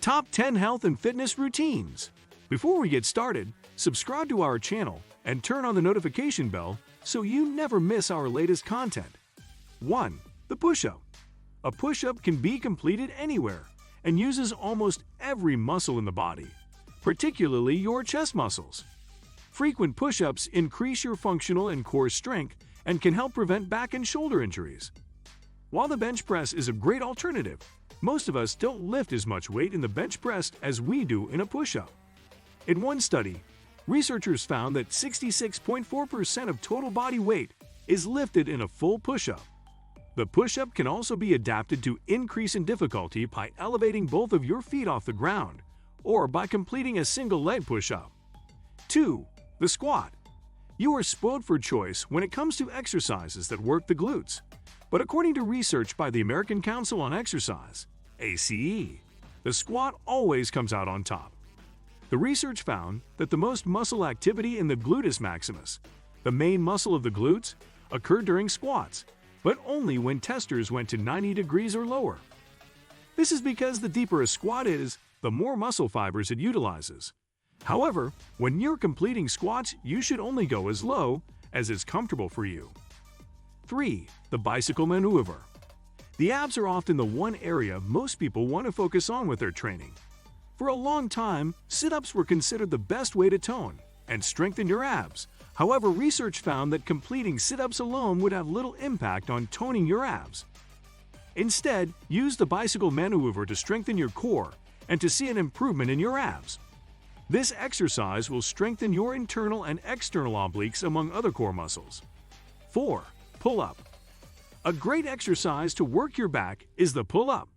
Top 10 Health and Fitness Routines. Before we get started, subscribe to our channel and turn on the notification bell so you never miss our latest content. 1. The push-up. A push-up can be completed anywhere and uses almost every muscle in the body, particularly your chest muscles. Frequent push-ups increase your functional and core strength and can help prevent back and shoulder injuries. While the bench press is a great alternative, most of us don't lift as much weight in the bench press as we do in a push-up. In one study, researchers found that 66.4% of total body weight is lifted in a full push-up. The push-up can also be adapted to increase in difficulty by elevating both of your feet off the ground or by completing a single leg push-up. 2. The squat. You are spoiled for choice when it comes to exercises that work the glutes. But according to research by the American Council on Exercise, ACE, the squat always comes out on top. The research found that the most muscle activity in the gluteus maximus, the main muscle of the glutes, occurred during squats, but only when testers went to 90 degrees or lower. This is because the deeper a squat is, the more muscle fibers it utilizes. However, when you're completing squats, you should only go as low as is comfortable for you. 3. The bicycle maneuver. The abs are often the one area most people want to focus on with their training. For a long time, sit-ups were considered the best way to tone and strengthen your abs. However, research found that completing sit-ups alone would have little impact on toning your abs. Instead, use the bicycle maneuver to strengthen your core and to see an improvement in your abs. This exercise will strengthen your internal and external obliques among other core muscles. 4. Pull-up. A great exercise to work your back is the pull-up.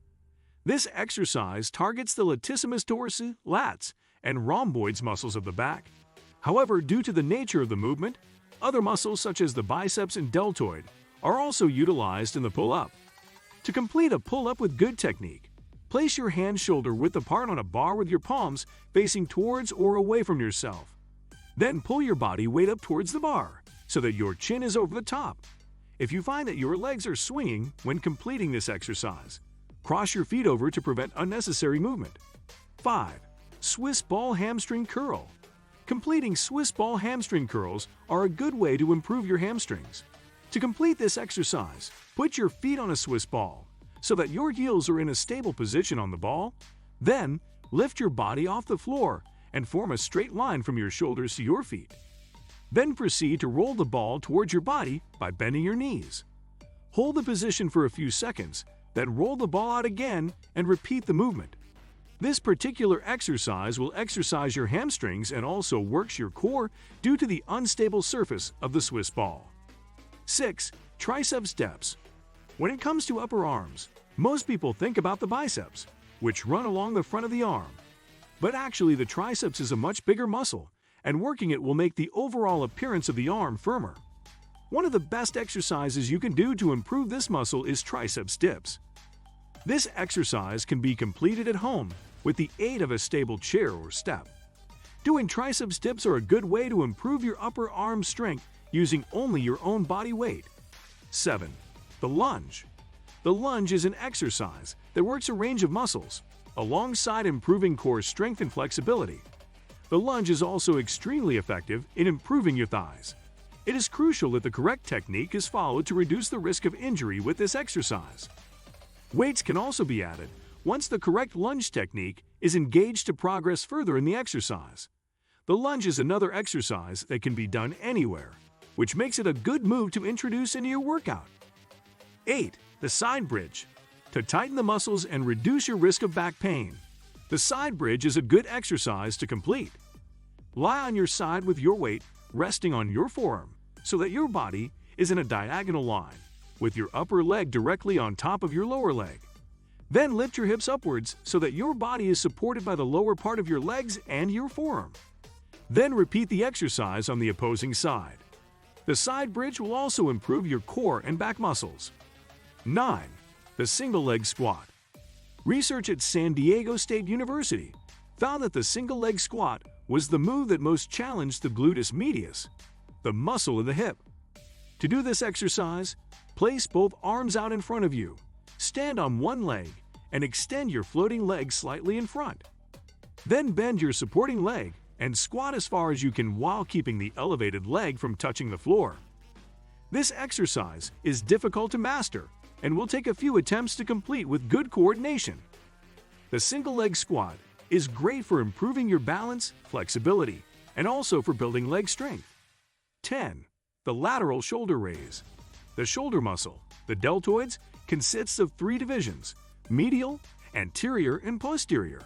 This exercise targets the latissimus dorsi, lats, and rhomboids muscles of the back. However, due to the nature of the movement, other muscles such as the biceps and deltoid are also utilized in the pull-up. To complete a pull-up with good technique, place your hand shoulder-width apart on a bar with your palms facing towards or away from yourself. Then pull your body weight up towards the bar so that your chin is over the top. If you find that your legs are swinging when completing this exercise, cross your feet over to prevent unnecessary movement. 5. Swiss ball hamstring curl. Completing Swiss ball hamstring curls are a good way to improve your hamstrings. To complete this exercise, put your feet on a Swiss ball so that your heels are in a stable position on the ball. Then, lift your body off the floor and form a straight line from your shoulders to your feet. Then proceed to roll the ball towards your body by bending your knees. Hold the position for a few seconds, then roll the ball out again and repeat the movement. This particular exercise will exercise your hamstrings and also works your core due to the unstable surface of the Swiss ball. 6. Tricep steps. When it comes to upper arms, most people think about the biceps, which run along the front of the arm. But actually, the triceps is a much bigger muscle, and working it will make the overall appearance of the arm firmer. One of the best exercises you can do to improve this muscle is triceps dips. This exercise can be completed at home with the aid of a stable chair or step. Doing triceps dips are a good way to improve your upper arm strength using only your own body weight. 7. The lunge. The lunge is an exercise that works a range of muscles, alongside improving core strength and flexibility. The lunge is also extremely effective in improving your thighs. It is crucial that the correct technique is followed to reduce the risk of injury with this exercise. Weights can also be added once the correct lunge technique is engaged to progress further in the exercise. The lunge is another exercise that can be done anywhere, which makes it a good move to introduce into your workout. 8. The side bridge. To tighten the muscles and reduce your risk of back pain, the side bridge is a good exercise to complete. Lie on your side with your weight resting on your forearm so that your body is in a diagonal line, with your upper leg directly on top of your lower leg. Then lift your hips upwards so that your body is supported by the lower part of your legs and your forearm. Then repeat the exercise on the opposing side. The side bridge will also improve your core and back muscles. 9. The single leg squat. Research at San Diego State University found that the single leg squat was the move that most challenged the gluteus medius, the muscle of the hip. To do this exercise, place both arms out in front of you, stand on one leg, and extend your floating leg slightly in front. Then bend your supporting leg and squat as far as you can while keeping the elevated leg from touching the floor. This exercise is difficult to master and will take a few attempts to complete with good coordination. The single leg squat is great for improving your balance, flexibility, and also for building leg strength. 10. The lateral shoulder raise. The shoulder muscle, the deltoids, consists of 3 divisions: medial, anterior, and posterior.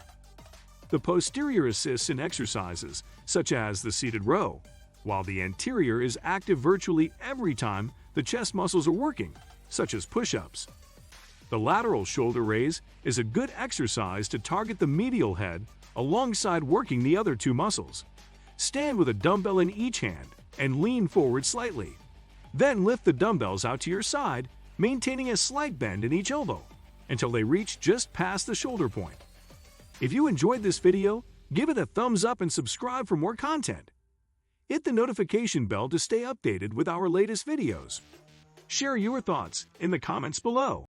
The posterior assists in exercises such as the seated row, while the anterior is active virtually every time the chest muscles are working, such as push-ups. The lateral shoulder raise is a good exercise to target the medial head alongside working the other 2 muscles. Stand with a dumbbell in each hand and lean forward slightly. Then lift the dumbbells out to your side, maintaining a slight bend in each elbow until they reach just past the shoulder point. If you enjoyed this video, give it a thumbs up and subscribe for more content. Hit the notification bell to stay updated with our latest videos. Share your thoughts in the comments below.